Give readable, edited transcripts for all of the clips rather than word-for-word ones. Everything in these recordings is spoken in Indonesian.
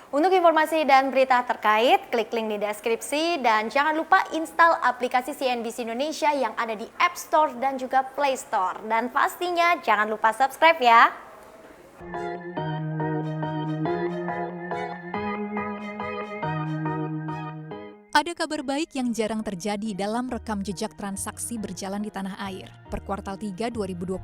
Untuk informasi dan berita terkait, klik link di deskripsi dan jangan lupa install aplikasi CNBC Indonesia yang ada di App Store dan juga Play Store. Dan pastinya jangan lupa subscribe ya. Ada kabar baik yang jarang terjadi dalam rekam jejak transaksi berjalan di tanah air. Per kuartal 3 2020,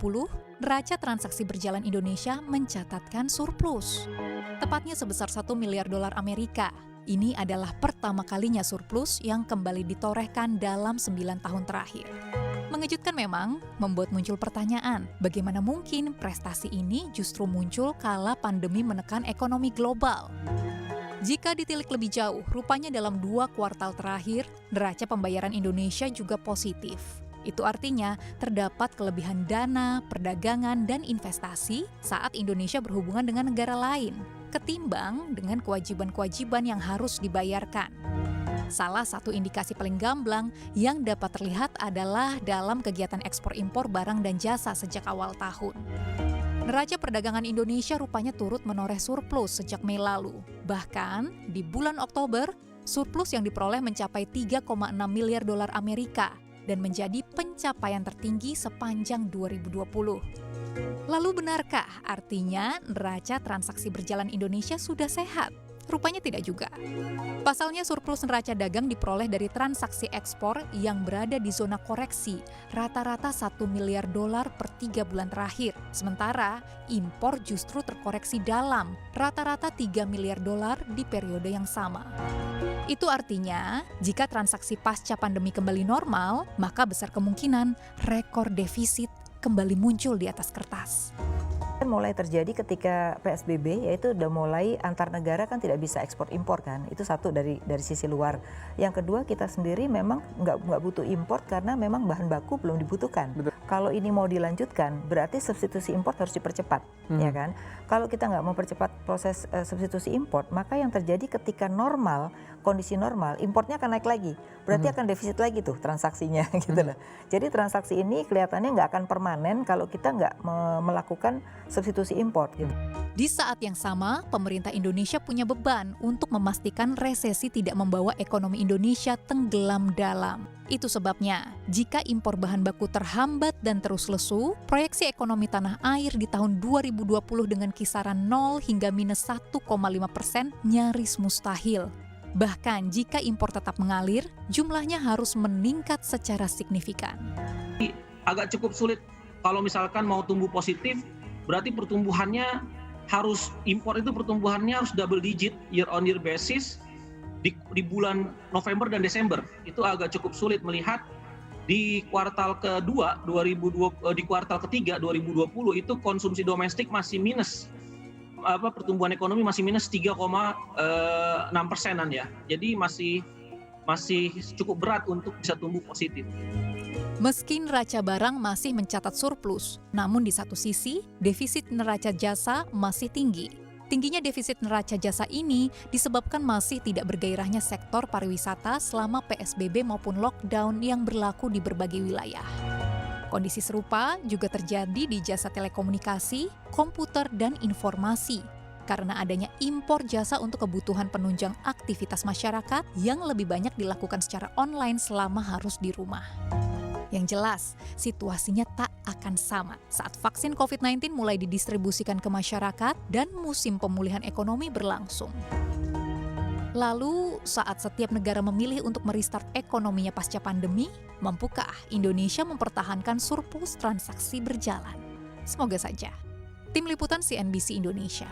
neraca transaksi berjalan Indonesia mencatatkan surplus. Tepatnya sebesar 1 miliar dolar Amerika. Ini adalah pertama kalinya surplus yang kembali ditorehkan dalam 9 tahun terakhir. Mengejutkan memang, membuat muncul pertanyaan, bagaimana mungkin prestasi ini justru muncul kala pandemi menekan ekonomi global? Jika ditilik lebih jauh, rupanya dalam 2 kuartal terakhir, neraca pembayaran Indonesia juga positif. Itu artinya terdapat kelebihan dana, perdagangan, dan investasi saat Indonesia berhubungan dengan negara lain, ketimbang dengan kewajiban-kewajiban yang harus dibayarkan. Salah satu indikasi paling gamblang yang dapat terlihat adalah dalam kegiatan ekspor-impor barang dan jasa sejak awal tahun. Neraca perdagangan Indonesia rupanya turut menoreh surplus sejak Mei lalu. Bahkan, di bulan Oktober, surplus yang diperoleh mencapai 3,6 miliar dolar Amerika dan menjadi pencapaian tertinggi sepanjang 2020. Lalu benarkah artinya neraca transaksi berjalan Indonesia sudah sehat? Rupanya tidak juga. Pasalnya surplus neraca dagang diperoleh dari transaksi ekspor yang berada di zona koreksi, rata-rata 1 miliar dolar per 3 bulan terakhir. Sementara impor justru terkoreksi dalam, rata-rata 3 miliar dolar di periode yang sama. Itu artinya, jika transaksi pasca pandemi kembali normal, maka besar kemungkinan rekor defisit kembali muncul di atas kertas. Mulai terjadi ketika PSBB, yaitu udah mulai antar negara kan tidak bisa ekspor impor kan, itu satu dari sisi luar. Yang kedua, kita sendiri memang nggak butuh impor karena memang bahan baku belum dibutuhkan. Betul. Kalau ini mau dilanjutkan, berarti substitusi impor harus dipercepat, ya kan? Kalau kita nggak mempercepat proses substitusi impor, maka yang terjadi ketika normal, kondisi normal, importnya akan naik lagi, berarti akan defisit lagi tuh transaksinya, gitu loh. Jadi transaksi ini kelihatannya nggak akan permanen kalau kita nggak melakukan substitusi impor. Gitu. Di saat yang sama, pemerintah Indonesia punya beban untuk memastikan resesi tidak membawa ekonomi Indonesia tenggelam dalam. Itu sebabnya, jika impor bahan baku terhambat dan terus lesu, proyeksi ekonomi tanah air di tahun 2020 dengan kisaran 0 hingga minus 1,5% nyaris mustahil. Bahkan jika impor tetap mengalir, jumlahnya harus meningkat secara signifikan. Agak cukup sulit kalau misalkan mau tumbuh positif, berarti pertumbuhannya harus, impor itu pertumbuhannya harus double digit year on year basis di bulan November dan Desember. Itu agak cukup sulit melihat di kuartal kedua 2020, di kuartal ketiga 2020 itu konsumsi domestik masih minus. Pertumbuhan ekonomi masih minus 3,6%-an ya. Jadi masih cukup berat untuk bisa tumbuh positif. Meski neraca barang masih mencatat surplus, namun di satu sisi, defisit neraca jasa masih tinggi. Tingginya defisit neraca jasa ini disebabkan masih tidak bergairahnya sektor pariwisata selama PSBB maupun lockdown yang berlaku di berbagai wilayah. Kondisi serupa juga terjadi di jasa telekomunikasi, komputer, dan informasi, karena adanya impor jasa untuk kebutuhan penunjang aktivitas masyarakat yang lebih banyak dilakukan secara online selama harus di rumah. Yang jelas, situasinya tak akan sama saat vaksin COVID-19 mulai didistribusikan ke masyarakat dan musim pemulihan ekonomi berlangsung. Lalu, saat setiap negara memilih untuk merestart ekonominya pasca pandemi, mampukah Indonesia mempertahankan surplus transaksi berjalan? Semoga saja. Tim Liputan CNBC Indonesia.